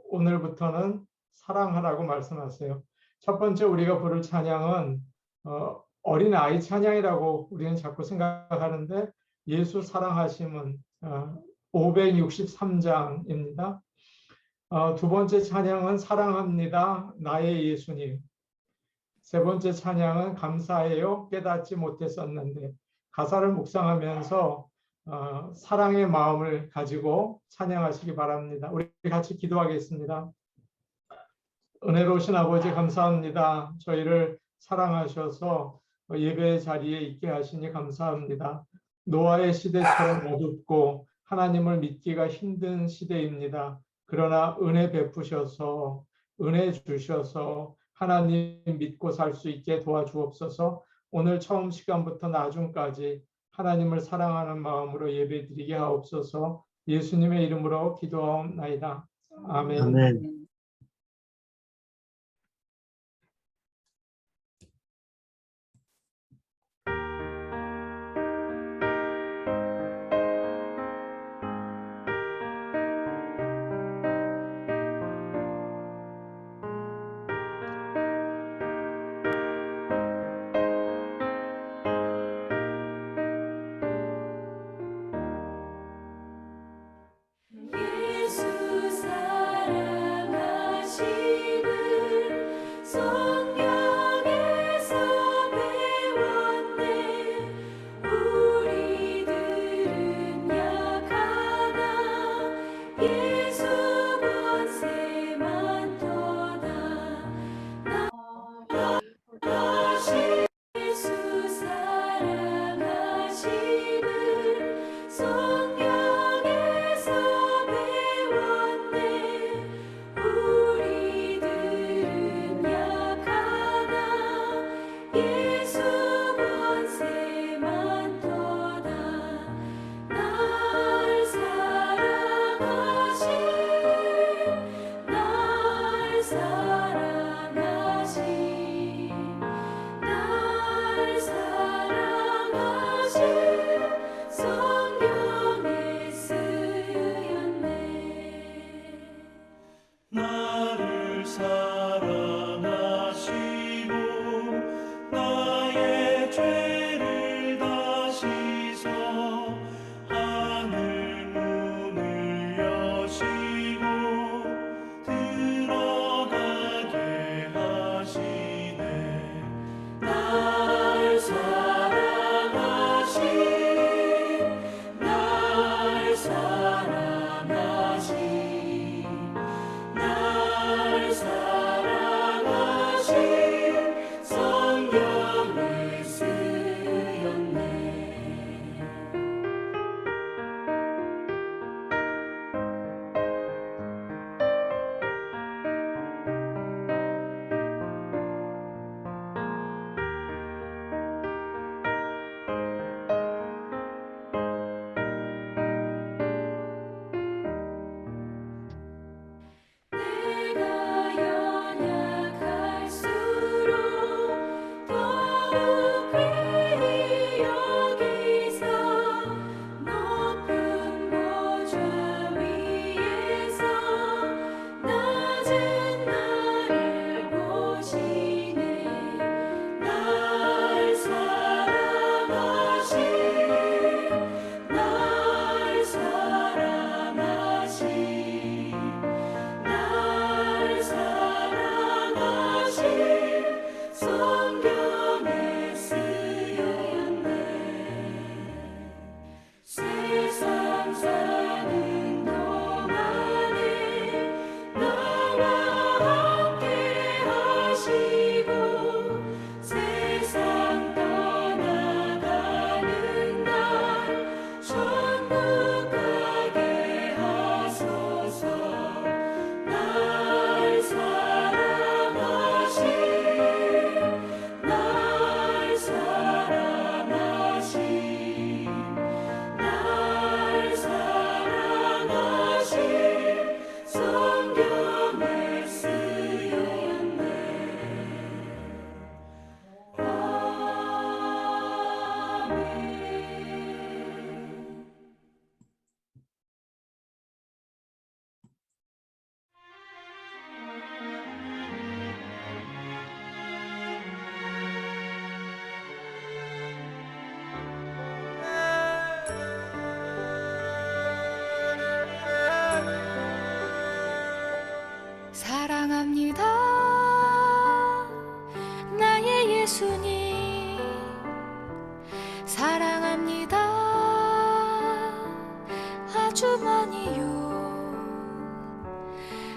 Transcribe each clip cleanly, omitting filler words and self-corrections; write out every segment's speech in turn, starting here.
오늘부터는 사랑하라고 말씀하세요. 첫 번째 우리가 부를 찬양은 어린아이 찬양이라고 우리는 자꾸 생각하는데 예수 사랑하심은 563장입니다. 두 번째 찬양은 사랑합니다. 나의 예수님. 세 번째 찬양은 감사해요. 깨닫지 못했었는데. 가사를 묵상하면서 사랑의 마음을 가지고 찬양하시기 바랍니다. 우리 같이 기도하겠습니다. 은혜로우신 아버지 감사합니다. 저희를 사랑하셔서 예배 자리에 있게 하시니 감사합니다. 노아의 시대처럼 어둡고 하나님을 믿기가 힘든 시대입니다. 그러나 은혜 베푸셔서 은혜 주셔서 하나님 믿고 살 수 있게 도와주옵소서. 오늘 처음 시간부터 나중까지 하나님을 사랑하는 마음으로 예배드리게 하옵소서. 예수님의 이름으로 기도하옵나이다. 아멘. 아멘. 예수 사랑하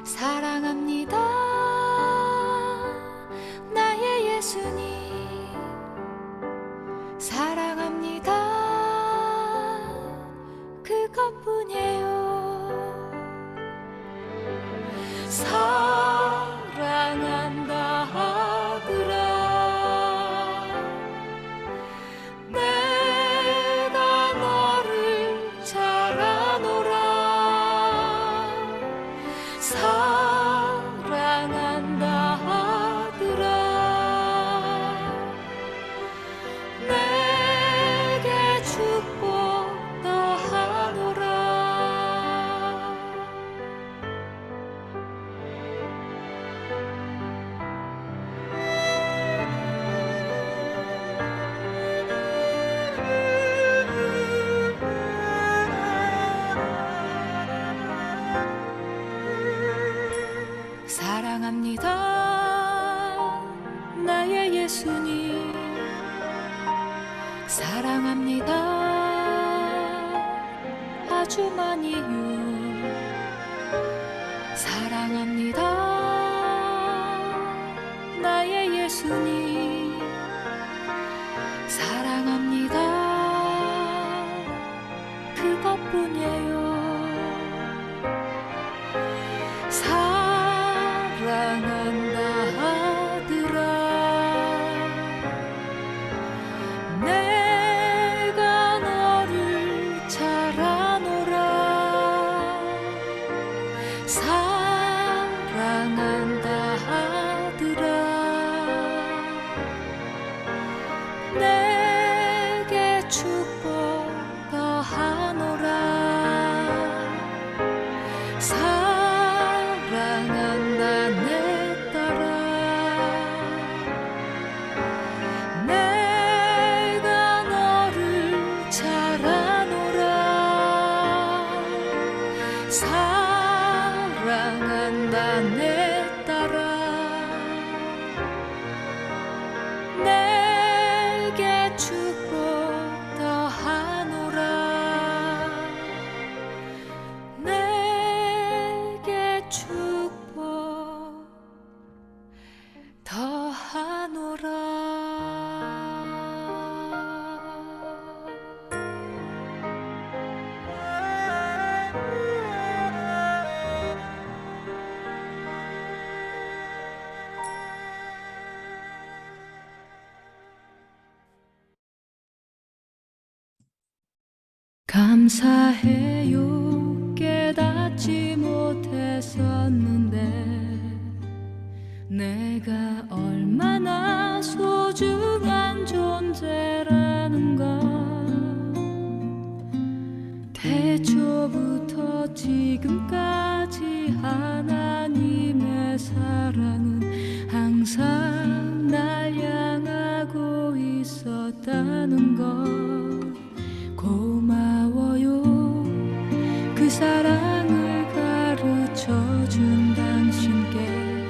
사랑합니다 나의 예수님 사랑합니다 그것뿐이에요 사랑한다 하더라 내가 너를 잘 아노라 사랑한다 하더라 내게 축복 더하노라 사랑합니다 나의 예수님 사랑합니다 아주 많이요 사랑합니다 나의 예수님 사랑합니다 그것뿐이에요 사랑한다 하더라 내가 너를 잘 아노라 사랑한다 하더라 내게 축복 더하노라 사랑한다 내 딸아 내가 너를 잘 아노라 사랑한다 내 딸아 내게 축복 더하노라 내게 축복 더하노라 감사해요 깨닫지 못했었는데 내가 얼마나 소중한 존재라는 걸 태초부터 지금까지 하나님의 사랑은 항상 날 향하고 있었다는 걸 고마워요 그 사랑을 가르쳐준 당신께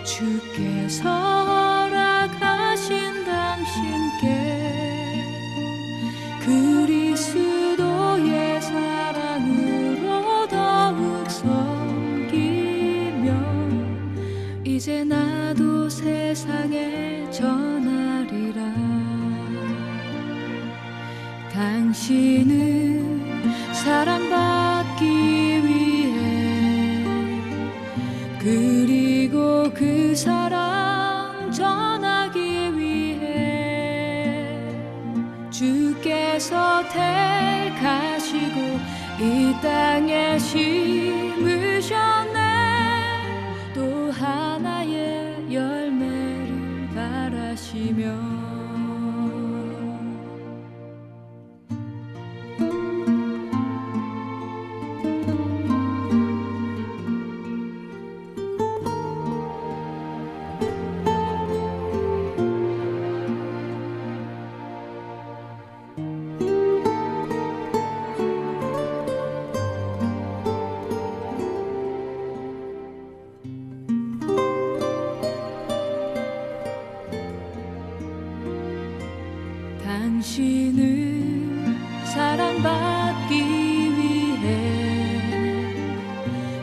주께서 허락하신 당신께 그리스도의 사랑으로 더욱 섬기며 이제 나도 세상에 전하리라 당신은 사랑받기 위해 그리고 그 사랑 전하기 위해 주께서 택하시고 이 땅에 심으셨네 또 하나의 열매를 바라시며 당신은 사랑받기 위해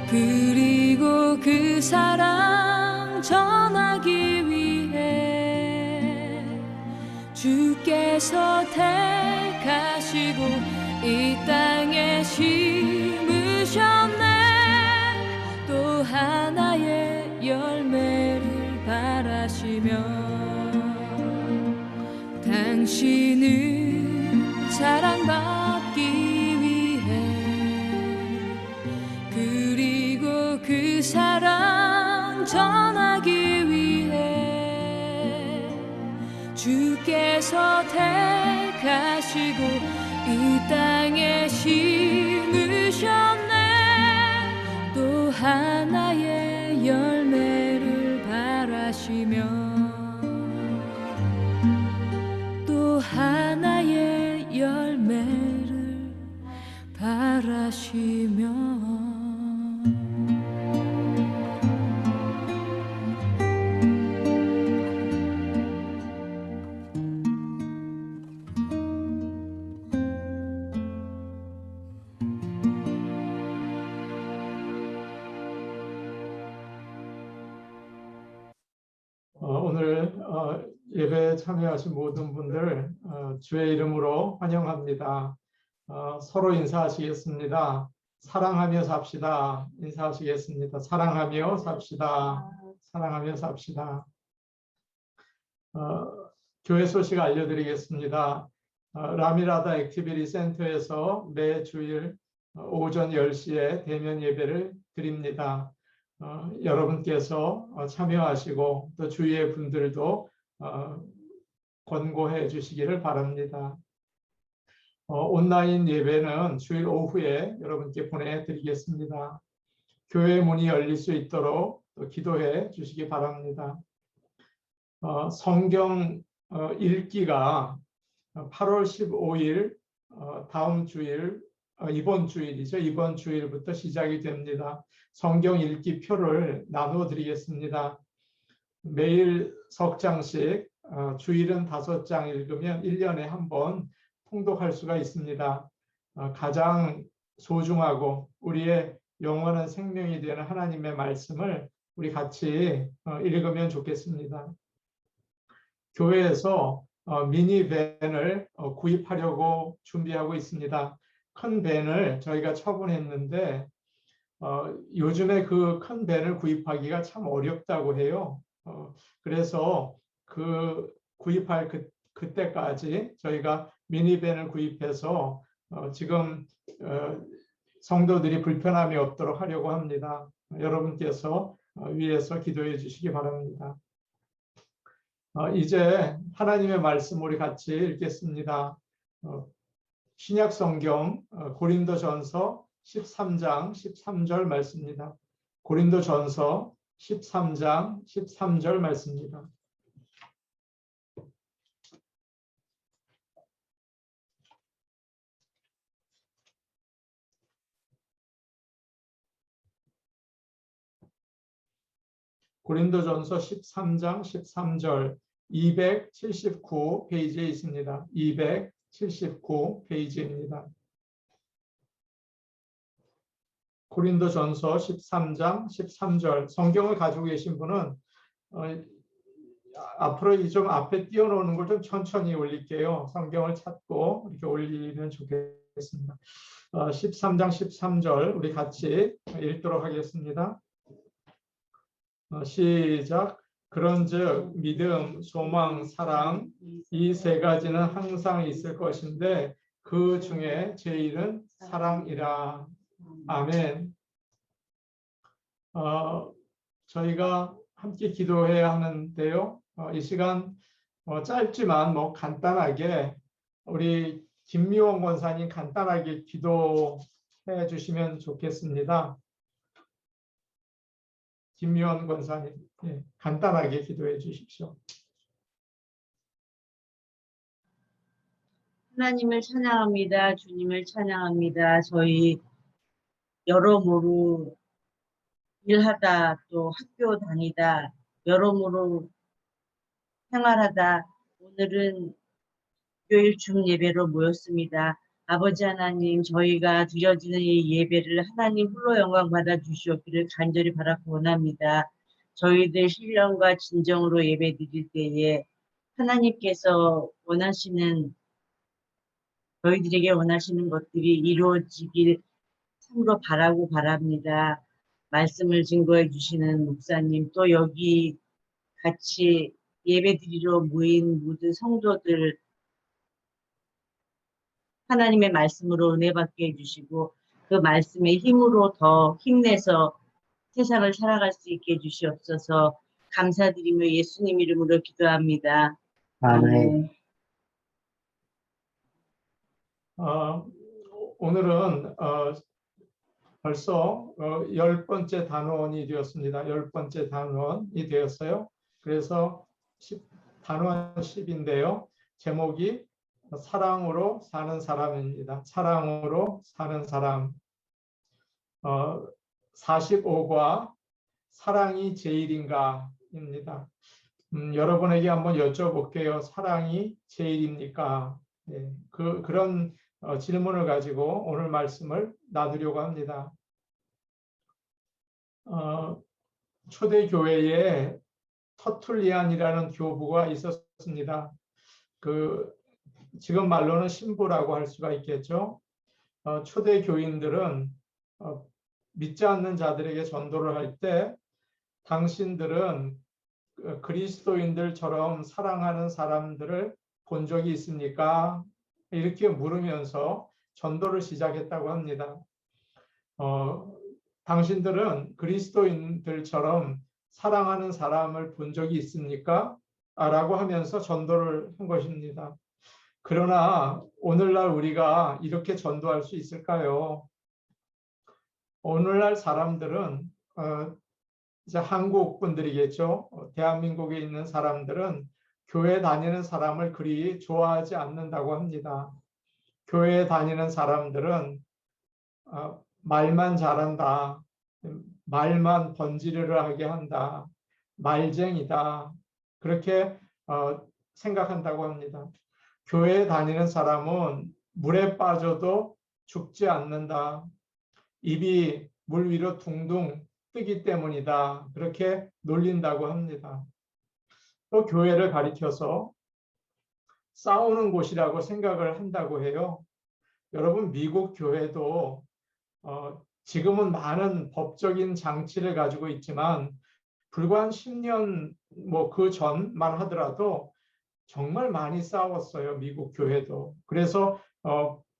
그리고 그리고 그 사랑 전하기 위해 주께서 택하시고 이 땅에 심으셨네. 또 하나의 열매를 바라시며 당신은 사랑받기 위해 그리고 그 사랑 전하기 위해 주께서 택하시고 이 땅에 심으셨네. 또 하나의 열매를 바라시며 또 하나의 열매를 바라시며 오늘 예배에 참여하신 모든 분들 주의 이름으로 환영합니다. 서로 인사하시겠습니다. 사랑하며 삽시다. 인사하시겠습니다. 사랑하며 삽시다. 사랑하며 삽시다. 교회 소식 알려드리겠습니다. 라미라다 액티비티 센터에서 매 주일 오전 10시에 대면 예배를 드립니다. 여러분께서 참여하시고 또 주위의 분들도 권고해 주시기를 바랍니다. 온라인 예배는 주일 오후에 여러분께 보내드리겠습니다. 교회 문이 열릴 수 있도록 또 기도해 주시기 바랍니다. 성경 읽기가 8월 15일 다음 주일 이번 주일이죠. 이번 주일부터 시작이 됩니다. 성경 읽기 표를 나누어 드리겠습니다. 매일 석 장씩 주일은 5장 읽으면 1년에 한 번 통독할 수가 있습니다. 가장 소중하고 우리의 영원한 생명이 되는 하나님의 말씀을 우리 같이 읽으면 좋겠습니다. 교회에서 미니밴을 구입하려고 준비하고 있습니다. 큰 밴을 저희가 처분했는데 요즘에 그 큰 밴을 구입하기가 참 어렵다고 해요. 그래서 그 구입할 그때까지 저희가 미니밴을 구입해서 지금 성도들이 불편함이 없도록 하려고 합니다. 여러분께서 위에서 기도해 주시기 바랍니다. 이제 하나님의 말씀 우리 같이 읽겠습니다. 신약 성경 고린도전서 13장 13절 말씀입니다. 고린도전서 13장 13절 말씀입니다. 고린도전서 13장 13절 279 페이지에 있습니다. 279 페이지입니다. 고린도전서 13장 13절 성경을 가지고 계신 분은 앞으로 좀 앞에 띄워놓는 걸 좀 천천히 올릴게요. 성경을 찾고 이렇게 올리면 좋겠습니다. 13장 13절 우리 같이 읽도록 하겠습니다. 시작. 그런즉 믿음, 소망, 사랑 이 세 가지는 항상 있을 것인데 그 중에 제일은 사랑이라. 아멘. 저희가 함께 기도해야 하는데요. 이 시간 짧지만 간단하게 우리 김미원 권사님 간단하게 기도해 주시면 좋겠습니다. 김미원 권사님, 간단하게 기도해 주십시오. 하나님을 찬양합니다. 주님을 찬양합니다. 저희 여러모로 일하다 또 학교 다니다 여러모로 생활하다 오늘은 교일 중 예배로 모였습니다. 아버지 하나님, 저희가 드려지는 이 예배를 하나님 홀로 영광 받아 주시옵기를 간절히 바라고 원합니다. 저희들 신령과 진정으로 예배 드릴 때에 하나님께서 원하시는, 저희들에게 원하시는 것들이 이루어지길 참으로 바라고 바랍니다. 말씀을 증거해 주시는 목사님, 또 여기 같이 예배드리러 모인 모든 성도들 하나님의 말씀으로 은혜 받게 해주시고 그 말씀의 힘으로 더 힘내서 세상을 살아갈 수 있게 해주시옵소서. 감사드리며 예수님 이름으로 기도합니다. 아멘. 오늘은 벌써 10번째 단원이 되었습니다. 10번째 단원이 되었어요. 그래서 단원 10인데요. 제목이 사랑으로 사는 사람입니다. 사랑으로 사는 사람. 45과 사랑이 제일인가입니다. 여러분에게 한번 여쭤볼게요. 사랑이 제일입니까? 네, 그런 질문을 가지고 오늘 말씀을 나누려고 합니다. 초대교회에 터툴리안이라는 교부가 있었습니다. 지금 말로는 신부라고 할 수가 있겠죠. 초대교인들은 믿지 않는 자들에게 전도를 할 때 당신들은 그리스도인들처럼 사랑하는 사람들을 본 적이 있습니까? 이렇게 물으면서 전도를 시작했다고 합니다. 당신들은 그리스도인들처럼 사랑하는 사람을 본 적이 있습니까? 라고 하면서 전도를 한 것입니다. 그러나 오늘날 우리가 이렇게 전도할 수 있을까요? 오늘날 사람들은 이제 한국 분들이겠죠. 대한민국에 있는 사람들은 교회 다니는 사람을 그리 좋아하지 않는다고 합니다. 교회 다니는 사람들은 말만 잘한다, 말만 번지르르하게 한다, 말쟁이다, 그렇게 생각한다고 합니다. 교회에 다니는 사람은 물에 빠져도 죽지 않는다. 입이 물 위로 둥둥 뜨기 때문이다. 그렇게 놀린다고 합니다. 또 교회를 가리켜서 싸우는 곳이라고 생각을 한다고 해요. 여러분, 미국 교회도 지금은 많은 법적인 장치를 가지고 있지만 불과 한 10년 그 전만 하더라도 정말 많이 싸웠어요. 미국 교회도. 그래서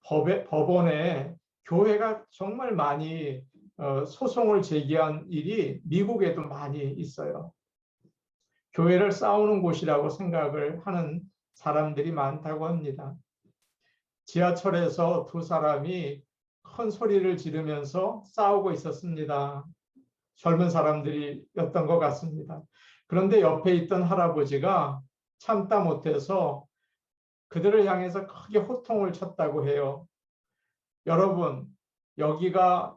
법원에 교회가 정말 많이 소송을 제기한 일이 미국에도 많이 있어요. 교회를 싸우는 곳이라고 생각을 하는 사람들이 많다고 합니다. 지하철에서 두 사람이 큰 소리를 지르면서 싸우고 있었습니다. 젊은 사람들이었던 것 같습니다. 그런데 옆에 있던 할아버지가 참다 못해서 그들을 향해서 크게 호통을 쳤다고 해요. 여러분, 여기가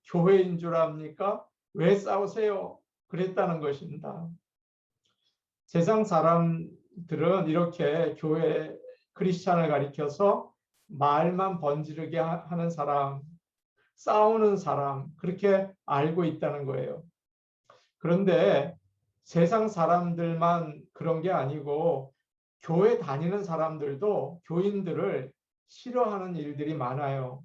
교회인 줄 압니까? 왜 싸우세요? 그랬다는 것입니다. 세상 사람들은 이렇게 교회 크리스찬을 가리켜서 말만 번지르게 하는 사람, 싸우는 사람, 그렇게 알고 있다는 거예요. 그런데 세상 사람들만 그런 게 아니고 교회 다니는 사람들도 교인들을 싫어하는 일들이 많아요.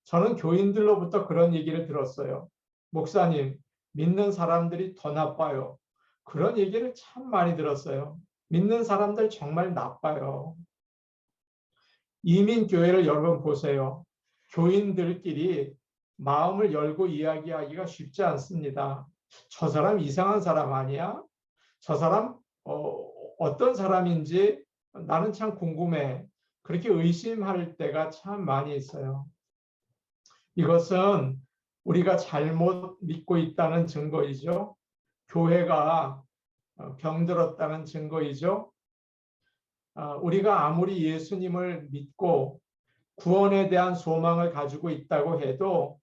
저는 교인들로부터 그런 얘기를 들었어요. 목사님, 믿는 사람들이 더 나빠요. 그런 얘기를 참 많이 들었어요. 믿는 사람들 정말 나빠요. 이민교회를 여러분 보세요. 교인들끼리 마음을 열고 이야기하기가 쉽지 않습니다. 저 사람 이상한 사람 아니야? 저 사람 어떤 사람인지 나는 참 궁금해. 그렇게 의심할 때가 참 많이 있어요. 이것은 우리가 잘못 믿고 있다는 증거이죠. 교회가 병들었다는 증거이죠. 우리가 아무리 예수님을 믿고 구원에 대한 소망을 가지고 있다고 해도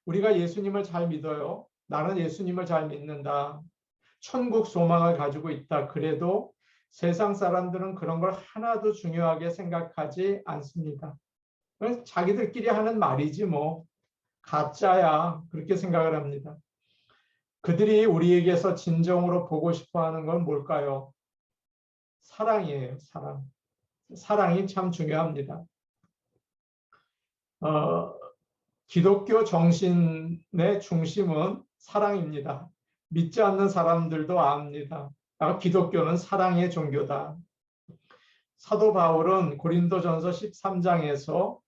우리가 예수님을 잘 믿어요. 나는 예수님을 잘 믿는다. 천국 소망을 가지고 있다. 그래도 세상 사람들은 그런 걸 하나도 중요하게 생각하지 않습니다. 자기들끼리 하는 말이지 뭐 가짜야 그렇게 생각을 합니다. 그들이 우리에게서 진정으로 보고 싶어 하는 건 뭘까요? 사랑이에요. 사랑. 사랑이 참 중요합니다. 기독교 정신의 중심은 사랑입니다. 믿지 않는 사람들도 압니다. 기독교는 사랑의 종교다. 사도 바울은 고린도전서 13장에서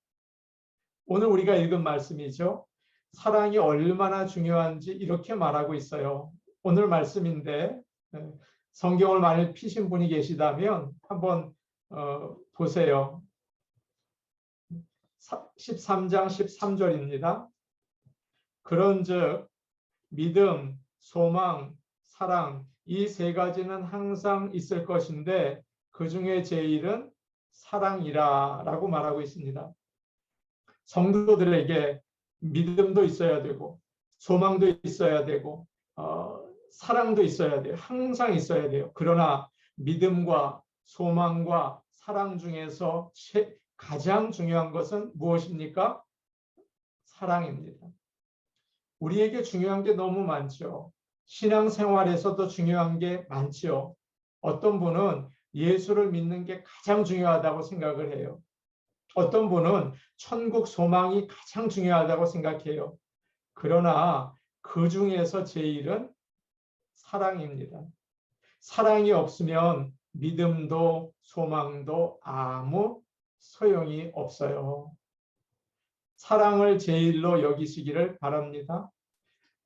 오늘 우리가 읽은 말씀이죠. 사랑이 얼마나 중요한지 이렇게 말하고 있어요. 오늘 말씀인데 성경을 많이 피신 분이 계시다면 한번 보세요. 13장 13절입니다. 그런즉 믿음, 소망, 사랑 이 세 가지는 항상 있을 것인데 그 중에 제일은 사랑이라 라고 말하고 있습니다. 성도들에게 믿음도 있어야 되고 소망도 있어야 되고 사랑도 있어야 돼요. 항상 있어야 돼요. 그러나 믿음과 소망과 사랑 중에서 가장 중요한 것은 무엇입니까? 사랑입니다. 우리에게 중요한 게 너무 많죠. 신앙생활에서도 중요한 게 많죠. 어떤 분은 예수를 믿는 게 가장 중요하다고 생각을 해요. 어떤 분은 천국 소망이 가장 중요하다고 생각해요. 그러나 그 중에서 제일은 사랑입니다. 사랑이 없으면 믿음도 소망도 아무 소용이 없어요. 사랑을 제일로 여기시기를 바랍니다.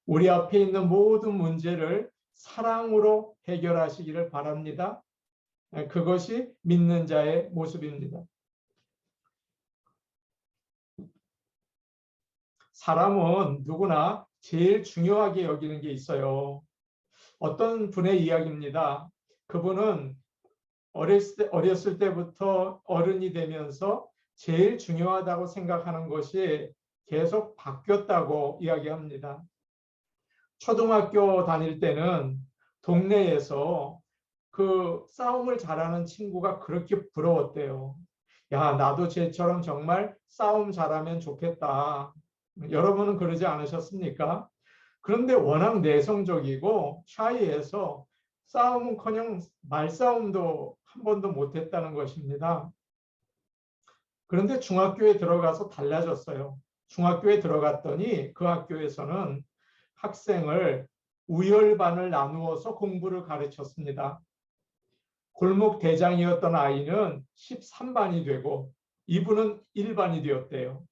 우리 앞에 있는 모든 문제를 사랑으로 해결하시기를 바랍니다. 그것이 믿는 자의 모습입니다. 사람은 누구나 제일 중요하게 여기는 게 있어요. 어떤 분의 이야기입니다. 그분은 어렸을 때부터 어른이 되면서 제일 중요하다고 생각하는 것이 계속 바뀌었다고 이야기합니다. 초등학교 다닐 때는 동네에서 그 싸움을 잘하는 친구가 그렇게 부러웠대요. 야, 나도 쟤처럼 정말 싸움 잘하면 좋겠다. 여러분은 그러지 않으셨습니까? 그런데 워낙 내성적이고 샤이해서 싸움은커녕 말싸움도 한 번도 못했다는 것입니다. 그런데 중학교에 들어가서 달라졌어요. 중학교에 들어갔더니 그 학교에서는 학생을 우열반을 나누어서 공부를 가르쳤습니다. 골목 대장이었던 아이는 13반이 되고 이분은 1반이 되었대요.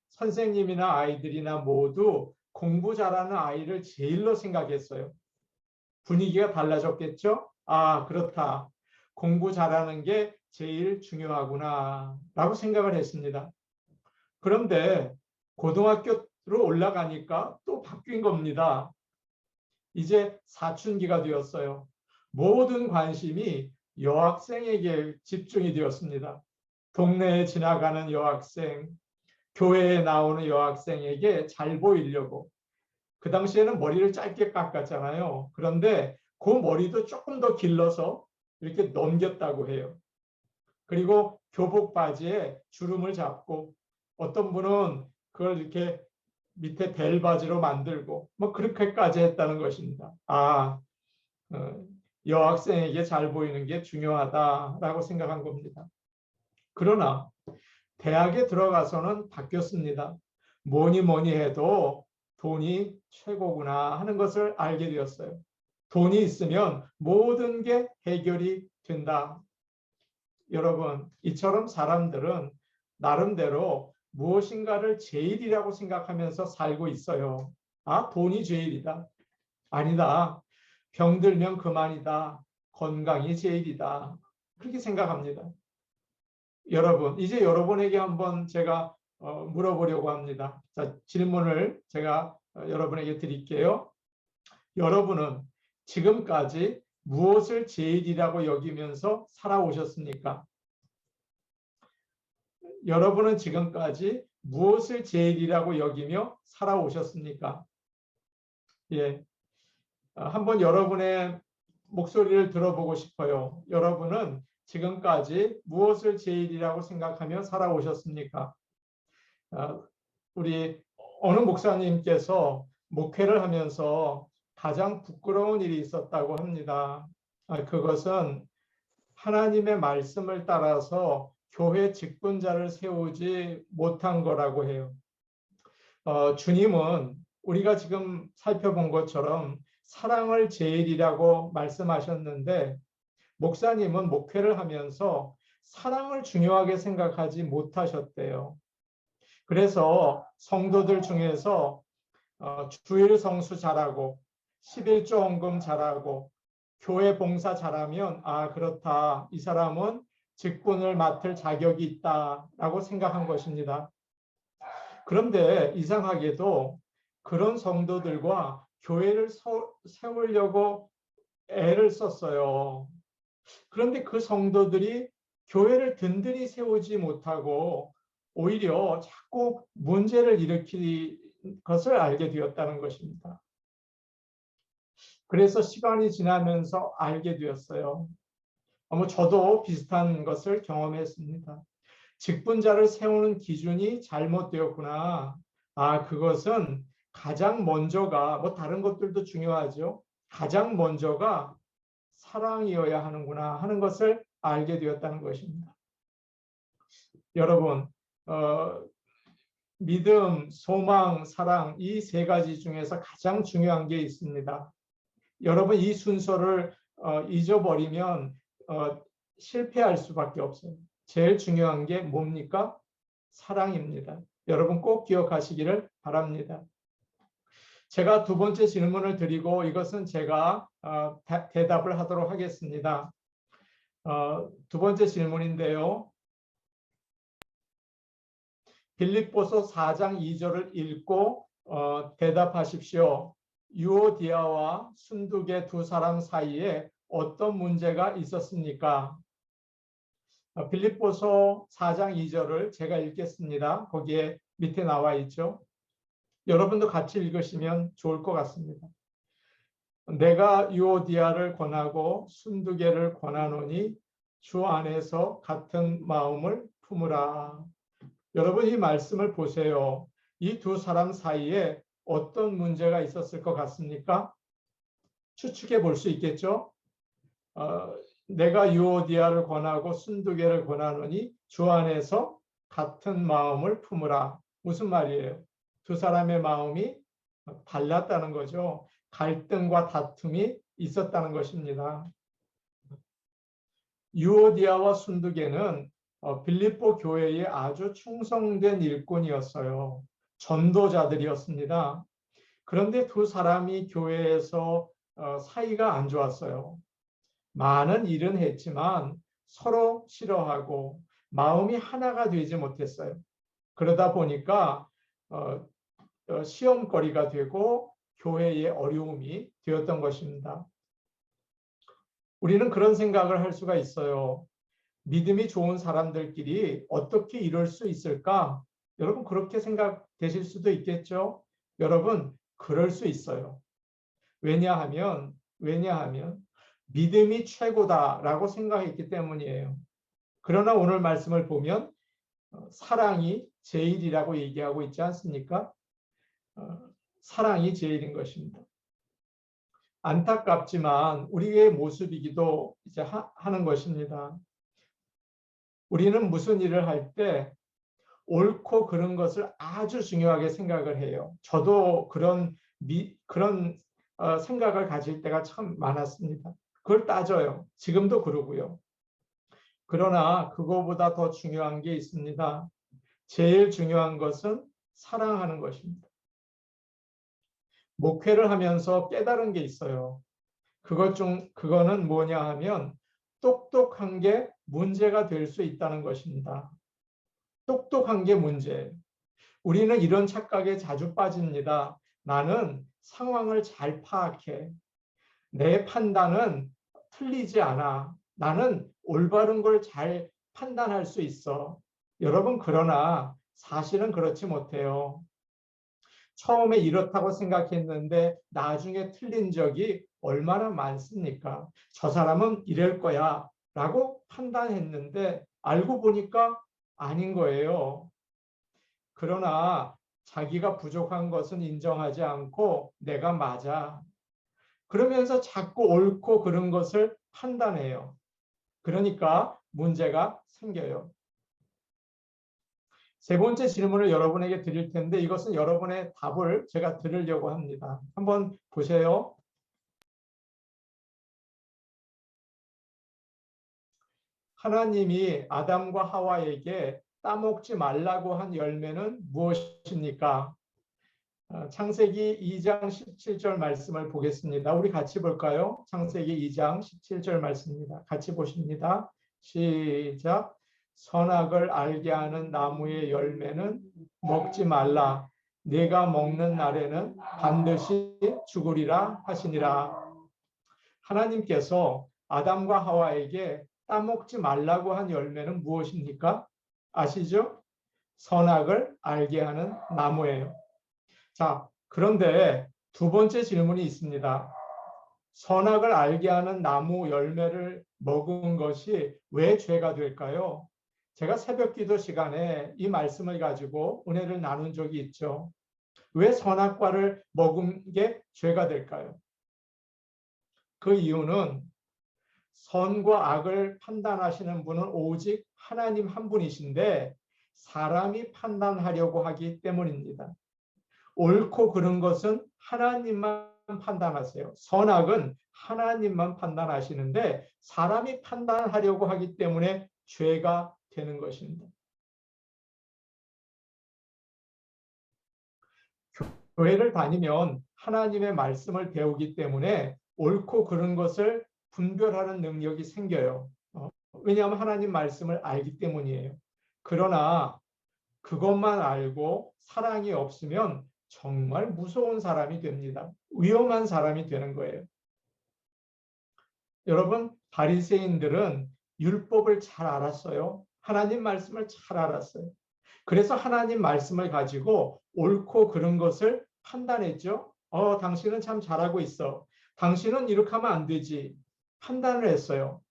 선생님이나 아이들이나 모두 공부 잘하는 아이를 제일로 생각했어요. 분위기가 달라졌겠죠? 아, 그렇다. 공부 잘하는 게 제일 중요하구나 라고 생각을 했습니다. 그런데 고등학교로 올라가니까 또 바뀐 겁니다. 이제 사춘기가 되었어요. 모든 관심이 여학생에게 집중이 되었습니다. 동네에 지나가는 여학생, 교회에 나오는 여학생에게 잘 보이려고. 그 당시에는 머리를 짧게 깎았잖아요. 그런데 그 머리도 조금 더 길러서 이렇게 넘겼다고 해요. 그리고 교복 바지에 주름을 잡고 어떤 분은 그걸 이렇게 밑에 벨 바지로 만들고 뭐 그렇게까지 했다는 것입니다. 여학생에게 잘 보이는 게 중요하다라고 생각한 겁니다. 그러나 대학에 들어가서는 바뀌었습니다. 뭐니 해도 돈이 최고구나 하는 것을 알게 되었어요. 돈이 있으면 모든 게 해결이 된다. 여러분, 이처럼 사람들은 나름대로 무엇인가를 제일이라고 생각하면서 살고 있어요. 돈이 제일이다. 아니다. 병들면 그만이다. 건강이 제일이다. 그렇게 생각합니다. 여러분, 이제 여러분에게 한번 제가 물어보려고 합니다. 자, 질문을 제가 여러분에게 드릴게요. 여러분은 지금까지 무엇을 제일이라고 여기면서 살아오셨습니까? 여러분은 지금까지 무엇을 제일이라고 여기며 살아오셨습니까? 예, 한번 여러분의 목소리를 들어보고 싶어요. 여러분은 지금까지 무엇을 제일이라고 생각하며 살아오셨습니까? 우리 어느 목사님께서 목회를 하면서 가장 부끄러운 일이 있었다고 합니다. 그것은 하나님의 말씀을 따라서 교회 직분자를 세우지 못한 거라고 해요. 주님은 우리가 지금 살펴본 것처럼 사랑을 제일이라고 말씀하셨는데 목사님은 목회를 하면서 사랑을 중요하게 생각하지 못하셨대요. 그래서 성도들 중에서 주일 성수 잘하고 11조 헌금 잘하고 교회 봉사 잘하면 그렇다. 이 사람은 직분을 맡을 자격이 있다라고 생각한 것입니다. 그런데 이상하게도 그런 성도들과 교회를 세우려고 애를 썼어요. 그런데 그 성도들이 교회를 든든히 세우지 못하고 오히려 자꾸 문제를 일으킬 것을 알게 되었다는 것입니다. 그래서 시간이 지나면서 알게 되었어요. 저도 비슷한 것을 경험했습니다. 직분자를 세우는 기준이 잘못되었구나. 그것은 가장 먼저가 다른 것들도 중요하죠. 가장 먼저가 사랑이어야 하는구나 하는 것을 알게 되었다는 것입니다. 여러분, 믿음, 소망, 사랑 이 세 가지 중에서 가장 중요한 게 있습니다. 여러분 이 순서를 잊어버리면 실패할 수밖에 없어요. 제일 중요한 게 뭡니까? 사랑입니다. 여러분 꼭 기억하시기를 바랍니다. 제가 두 번째 질문을 드리고 이것은 제가 대답을 하도록 하겠습니다. 두 번째 질문인데요. 빌립보서 4장 2절을 읽고 대답하십시오. 유오디아와 순두계 두 사람 사이에 어떤 문제가 있었습니까? 빌립보서 4장 2절을 제가 읽겠습니다. 거기에 밑에 나와 있죠. 여러분도 같이 읽으시면 좋을 것 같습니다. 내가 유오디아를 권하고 순두계를 권하노니 주 안에서 같은 마음을 품으라. 여러분 이 말씀을 보세요. 이 두 사람 사이에 어떤 문제가 있었을 것 같습니까? 추측해 볼 수 있겠죠? 내가 유오디아를 권하고 순두계를 권하노니 주 안에서 같은 마음을 품으라. 무슨 말이에요? 두 사람의 마음이 달랐다는 거죠. 갈등과 다툼이 있었다는 것입니다. 유오디아와 순두계는 빌립보 교회에 아주 충성된 일꾼이었어요. 전도자들이었습니다. 그런데 두 사람이 교회에서 사이가 안 좋았어요. 많은 일은 했지만 서로 싫어하고 마음이 하나가 되지 못했어요. 그러다 보니까 시험거리가 되고 교회의 어려움이 되었던 것입니다. 우리는 그런 생각을 할 수가 있어요. 믿음이 좋은 사람들끼리 어떻게 이럴 수 있을까? 여러분 그렇게 생각되실 수도 있겠죠? 여러분 그럴 수 있어요. 왜냐하면 믿음이 최고다라고 생각했기 때문이에요. 그러나 오늘 말씀을 보면 사랑이 제일이라고 얘기하고 있지 않습니까? 사랑이 제일인 것입니다. 안타깝지만 우리의 모습이기도 이제 하는 것입니다. 우리는 무슨 일을 할 때 옳고 그른 것을 아주 중요하게 생각을 해요. 저도 그런 생각을 가질 때가 참 많았습니다. 그걸 따져요. 지금도 그러고요. 그러나 그거보다 더 중요한 게 있습니다. 제일 중요한 것은 사랑하는 것입니다. 목회를 하면서 깨달은 게 있어요. 그거는 뭐냐 하면 똑똑한 게 문제가 될 수 있다는 것입니다. 똑똑한 게 문제예요. 우리는 이런 착각에 자주 빠집니다. 나는 상황을 잘 파악해. 내 판단은 틀리지 않아. 나는 올바른 걸 잘 판단할 수 있어. 여러분 그러나 사실은 그렇지 못해요. 처음에 이렇다고 생각했는데 나중에 틀린 적이 얼마나 많습니까? 저 사람은 이럴 거야 라고 판단했는데 알고 보니까 아닌 거예요. 그러나 자기가 부족한 것은 인정하지 않고 내가 맞아. 그러면서 자꾸 옳고 그른 것을 판단해요. 그러니까 문제가 생겨요. 세 번째 질문을 여러분에게 드릴 텐데 이것은 여러분의 답을 제가 들으려고 합니다. 한번 보세요. 하나님이 아담과 하와에게 따먹지 말라고 한 열매는 무엇입니까? 창세기 2장 17절 말씀을 보겠습니다. 우리 같이 볼까요? 창세기 2장 17절 말씀입니다. 같이 보십니다. 시작. 선악을 알게 하는 나무의 열매는 먹지 말라. 네가 먹는 날에는 반드시 죽으리라 하시니라. 하나님께서 아담과 하와에게 따먹지 말라고 한 열매는 무엇입니까? 아시죠? 선악을 알게 하는 나무예요. 자, 그런데 두 번째 질문이 있습니다. 선악을 알게 하는 나무 열매를 먹은 것이 왜 죄가 될까요? 제가 새벽 기도 시간에 이 말씀을 가지고 은혜를 나눈 적이 있죠. 왜 선악과를 먹은 게 죄가 될까요? 그 이유는 선과 악을 판단하시는 분은 오직 하나님 한 분이신데 사람이 판단하려고 하기 때문입니다. 옳고 그른 것은 하나님만 판단하세요. 선악은 하나님만 판단하시는데 사람이 판단하려고 하기 때문에 죄가 되는 것입니다. 교회를 다니면 하나님의 말씀을 배우기 때문에 옳고 그른 것을 분별하는 능력이 생겨요. 왜냐하면 하나님 말씀을 알기 때문이에요. 그러나 그것만 알고 사랑이 없으면 정말 무서운 사람이 됩니다. 위험한 사람이 되는 거예요. 여러분, 바리새인들은 율법을 잘 알았어요. 하나님 말씀을 잘 알았어요. 그래서 하나님 말씀을 가지고 옳고 그른 것을 판단했죠. 당신은 참 잘하고 있어. 당신은 이렇게 하면 안 되지. 판단을 했어요.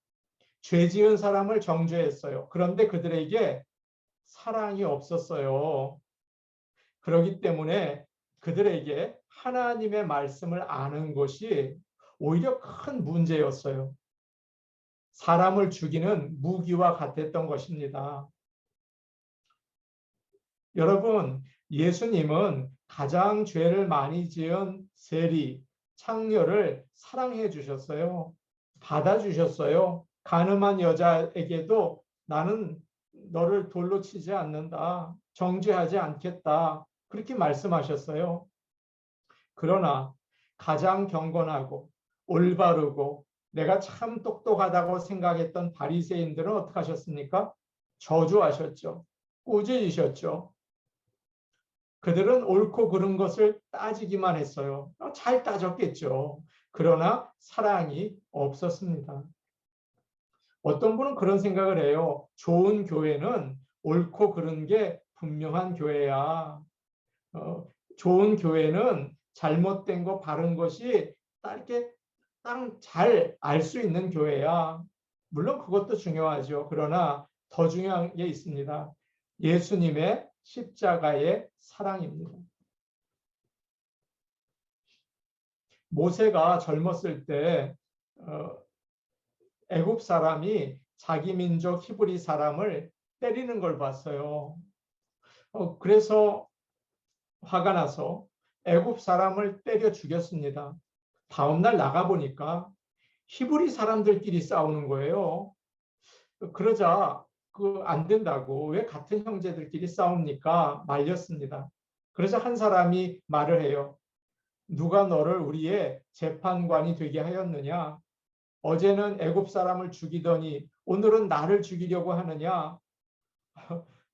죄 지은 사람을 정죄했어요. 그런데 그들에게 사랑이 없었어요. 그렇기 때문에 그들에게 하나님의 말씀을 아는 것이 오히려 큰 문제였어요. 사람을 죽이는 무기와 같았던 것입니다. 여러분, 예수님은 가장 죄를 많이 지은 세리, 창녀를 사랑해 주셨어요. 받아주셨어요. 가늠한 여자에게도 나는 너를 돌로 치지 않는다. 정죄하지 않겠다. 그렇게 말씀하셨어요. 그러나 가장 경건하고 올바르고 내가 참 똑똑하다고 생각했던 바리새인들은 어떻게 하셨습니까? 저주하셨죠. 꾸짖으셨죠. 그들은 옳고 그른 것을 따지기만 했어요. 잘 따졌겠죠. 그러나 사랑이 없었습니다. 어떤 분은 그런 생각을 해요. 좋은 교회는 옳고 그른 게 분명한 교회야. 좋은 교회는 잘못된 거 바른 것이 이렇게 딱 잘 알 수 있는 교회야. 물론 그것도 중요하죠. 그러나 더 중요한 게 있습니다. 예수님의 십자가의 사랑입니다. 모세가 젊었을 때 애굽 사람이 자기 민족 히브리 사람을 때리는 걸 봤어요. 그래서 화가 나서 애굽 사람을 때려 죽였습니다. 다음날 나가보니까 히브리 사람들끼리 싸우는 거예요. 그러자 안 된다고 왜 같은 형제들끼리 싸웁니까? 말렸습니다. 그래서 한 사람이 말을 해요. 누가 너를 우리의 재판관이 되게 하였느냐? 어제는 애굽 사람을 죽이더니 오늘은 나를 죽이려고 하느냐?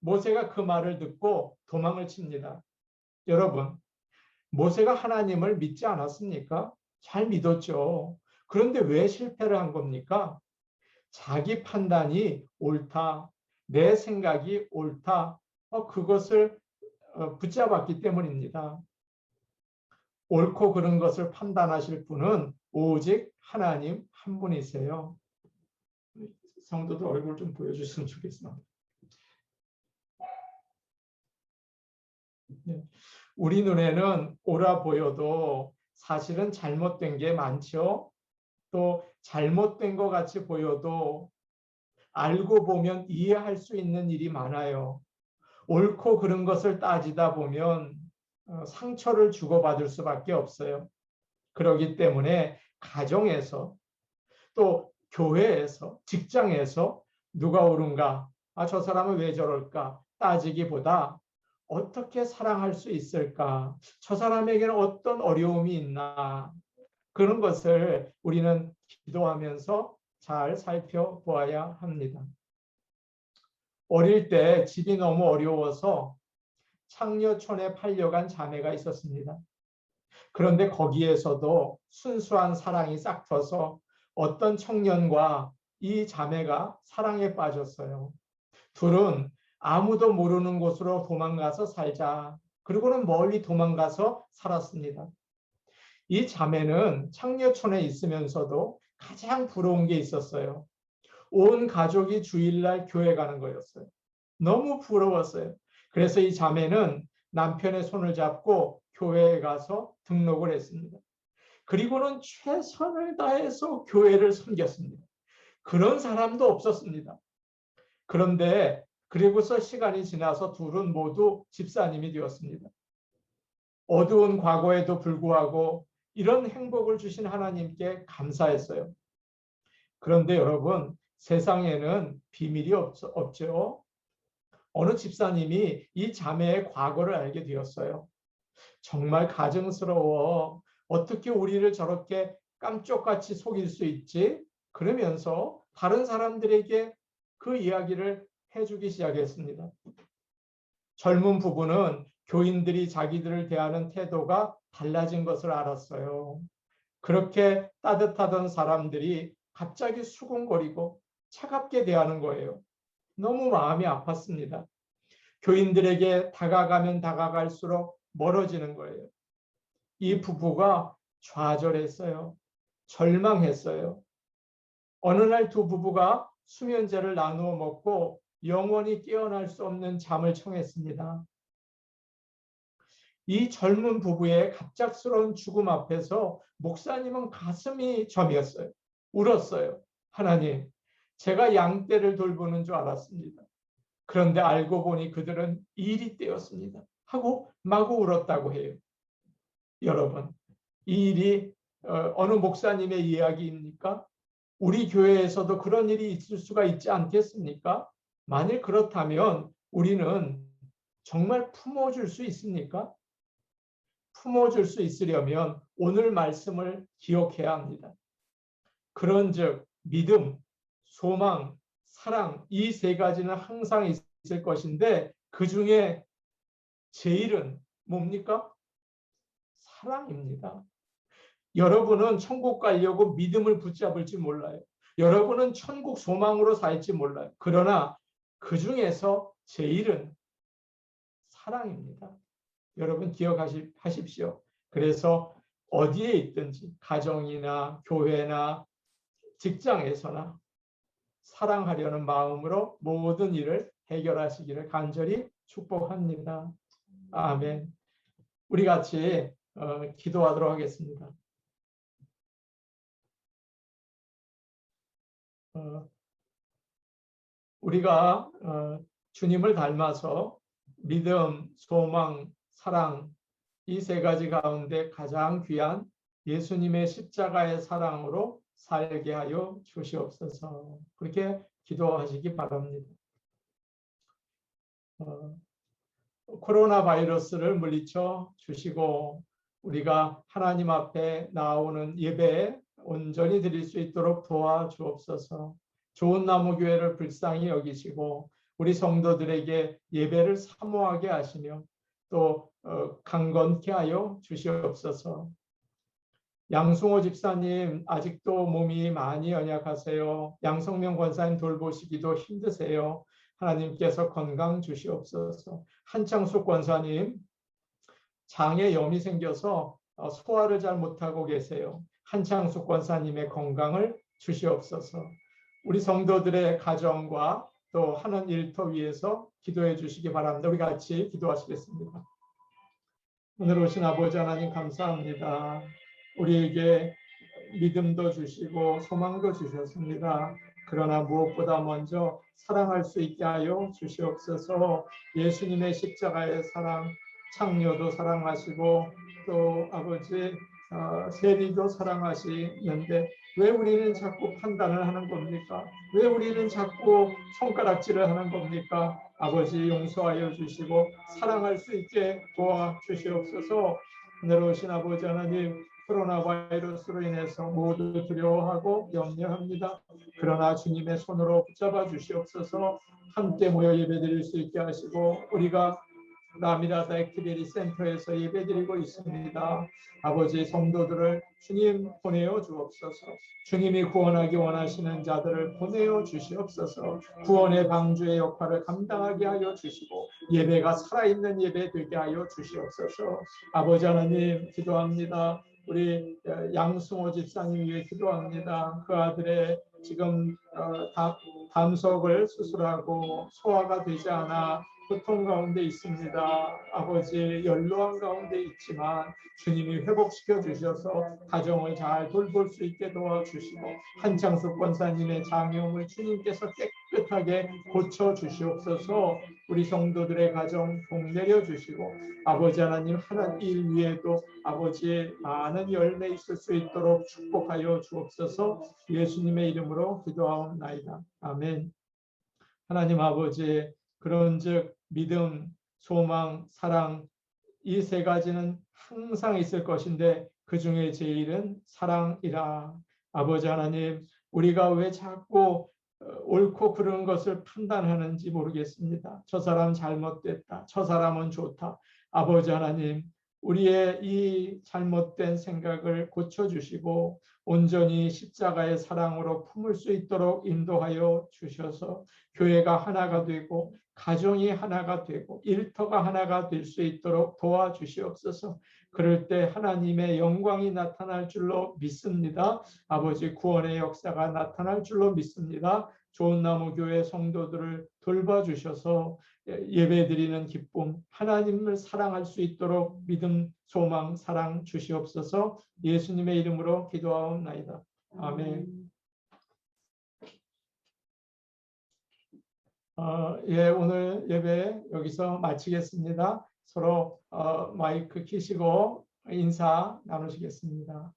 모세가 그 말을 듣고 도망을 칩니다. 여러분, 모세가 하나님을 믿지 않았습니까? 잘 믿었죠. 그런데 왜 실패를 한 겁니까? 자기 판단이 옳다, 내 생각이 옳다, 그것을 붙잡았기 때문입니다. 옳고 그른 것을 판단하실 분은 오직 하나님 한 분이세요. 성도들 얼굴 좀 보여주시면 좋겠습니다. 네. 우리 눈에는 옳아 보여도 사실은 잘못된 게 많죠. 또 잘못된 것 같이 보여도 알고 보면 이해할 수 있는 일이 많아요. 옳고 그른 것을 따지다 보면 상처를 주고받을 수밖에 없어요. 그렇기 때문에 가정에서 또 교회에서 직장에서 누가 옳은가, 저 사람은 왜 저럴까 따지기보다 어떻게 사랑할 수 있을까, 저 사람에게는 어떤 어려움이 있나, 그런 것을 우리는 기도하면서 잘 살펴보아야 합니다. 어릴 때 집이 너무 어려워서 창녀촌에 팔려간 자매가 있었습니다. 그런데 거기에서도 순수한 사랑이 싹터서 어떤 청년과 이 자매가 사랑에 빠졌어요. 둘은 아무도 모르는 곳으로 도망가서 살자. 그리고는 멀리 도망가서 살았습니다. 이 자매는 창녀촌에 있으면서도 가장 부러운 게 있었어요. 온 가족이 주일날 교회 가는 거였어요. 너무 부러웠어요. 그래서 이 자매는 남편의 손을 잡고 교회에 가서 등록을 했습니다. 그리고는 최선을 다해서 교회를 섬겼습니다. 그런 사람도 없었습니다. 그런데 그리고서 시간이 지나서 둘은 모두 집사님이 되었습니다. 어두운 과거에도 불구하고 이런 행복을 주신 하나님께 감사했어요. 그런데 여러분, 세상에는 비밀이 없죠. 어느 집사님이 이 자매의 과거를 알게 되었어요. 정말 가증스러워. 어떻게 우리를 저렇게 깜쪽같이 속일 수 있지? 그러면서 다른 사람들에게 그 이야기를 해주기 시작했습니다. 젊은 부부는 교인들이 자기들을 대하는 태도가 달라진 것을 알았어요. 그렇게 따뜻하던 사람들이 갑자기 수군거리고 차갑게 대하는 거예요. 너무 마음이 아팠습니다. 교인들에게 다가가면 다가갈수록 멀어지는 거예요. 이 부부가 좌절했어요. 절망했어요. 어느 날 두 부부가 수면제를 나누어 먹고 영원히 깨어날 수 없는 잠을 청했습니다. 이 젊은 부부의 갑작스러운 죽음 앞에서 목사님은 가슴이 저렸어요. 울었어요. 하나님, 제가 양떼를 돌보는 줄 알았습니다. 그런데 알고 보니 그들은 일이 떼었습니다. 하고 마구 울었다고 해요. 여러분, 이 일이 어느 목사님의 이야기입니까? 우리 교회에서도 그런 일이 있을 수가 있지 않겠습니까? 만일 그렇다면 우리는 정말 품어줄 수 있습니까? 품어줄 수 있으려면 오늘 말씀을 기억해야 합니다. 그런즉 믿음, 소망, 사랑, 이 세 가지는 항상 있을 것인데 그 중에 제일은 뭡니까? 사랑입니다. 여러분은 천국 가려고 믿음을 붙잡을지 몰라요. 여러분은 천국 소망으로 살지 몰라요. 그러나 그 중에서 제일은 사랑입니다. 여러분 기억하십시오. 그래서 어디에 있든지 가정이나 교회나 직장에서나 사랑하려는 마음으로 모든 일을 해결하시기를 간절히 축복합니다. 아멘. 우리 같이 기도하도록 하겠습니다. 우리가 주님을 닮아서 믿음, 소망, 사랑 이 세 가지 가운데 가장 귀한 예수님의 십자가의 사랑으로 살게 하여 주시옵소서. 그렇게 기도하시기 바랍니다. 코로나 바이러스를 물리쳐 주시고 우리가 하나님 앞에 나오는 예배에 온전히 드릴 수 있도록 도와주옵소서. 좋은 나무 교회를 불쌍히 여기시고 우리 성도들에게 예배를 사모하게 하시며 또 강건케 하여 주시옵소서. 양승호 집사님 아직도 몸이 많이 연약하세요. 양성명 권사님 돌보시기도 힘드세요. 하나님께서 건강 주시옵소서. 한창숙 권사님 장에 염이 생겨서 소화를 잘 못하고 계세요. 한창숙 권사님의 건강을 주시옵소서. 우리 성도들의 가정과 또 하는 일터 위해서 기도해 주시기 바랍니다. 우리 같이 기도하시겠습니다. 오늘 오신 아버지 하나님 감사합니다. 우리에게 믿음도 주시고 소망도 주셨습니다. 그러나 무엇보다 먼저 사랑할 수 있게 하여 주시옵소서. 예수님의 십자가의 사랑, 창녀도 사랑하시고 또 아버지 세리도 사랑하시는데 왜 우리는 자꾸 판단을 하는 겁니까? 왜 우리는 자꾸 손가락질을 하는 겁니까? 아버지 용서하여 주시고 사랑할 수 있게 도와주시옵소서. 오늘 오신 아버지 하나님, 코로나 바이러스로 인해서 모두 두려워하고 염려합니다. 그러나 주님의 손으로 붙잡아 주시옵소서. 함께 모여 예배드릴 수 있게 하시고 우리가 라미라다 액티비티 센터에서 예배드리고 있습니다. 아버지 성도들을 주님 보내어 주옵소서. 주님이 구원하기 원하시는 자들을 보내어 주시옵소서. 구원의 방주의 역할을 감당하게 하여 주시고 예배가 살아있는 예배 되게 하여 주시옵소서. 아버지 하나님 기도합니다. 우리 양승호 집사님 위해 기도합니다. 그 아들의 지금 담석을 수술하고 소화가 되지 않아 고통 가운데 있습니다. 아버지 연로한 가운데 있지만 주님이 회복시켜 주셔서 가정을 잘 돌볼 수 있게 도와주시고 한창숙 권사님의 장염을 주님께서 깨끗하게 고쳐 주시옵소서. 우리 성도들의 가정 복 내려 주시고 아버지 하나님 하나님 일 위에도 아버지의 많은 열매 있을 수 있도록 축복하여 주옵소서. 예수님의 이름으로 기도하옵나이다. 아멘. 하나님 아버지, 그런즉 믿음, 소망, 사랑 이 세 가지는 항상 있을 것인데 그 중에 제일은 사랑이라. 아버지 하나님, 우리가 왜 자꾸 옳고 그른 것을 판단하는지 모르겠습니다. 저 사람 잘못됐다. 저 사람은 좋다. 아버지 하나님, 우리의 이 잘못된 생각을 고쳐주시고 온전히 십자가의 사랑으로 품을 수 있도록 인도하여 주셔서 교회가 하나가 되고 가정이 하나가 되고 일터가 하나가 될 수 있도록 도와주시옵소서. 그럴 때 하나님의 영광이 나타날 줄로 믿습니다. 아버지 구원의 역사가 나타날 줄로 믿습니다. 좋은 나무 교회 성도들을 돌봐주셔서 예배드리는 기쁨, 하나님을 사랑할 수 있도록 믿음, 소망, 사랑 주시옵소서. 예수님의 이름으로 기도하옵나이다. 아멘. 오늘 예배 여기서 마치겠습니다. 서로 마이크 켜시고 인사 나누시겠습니다.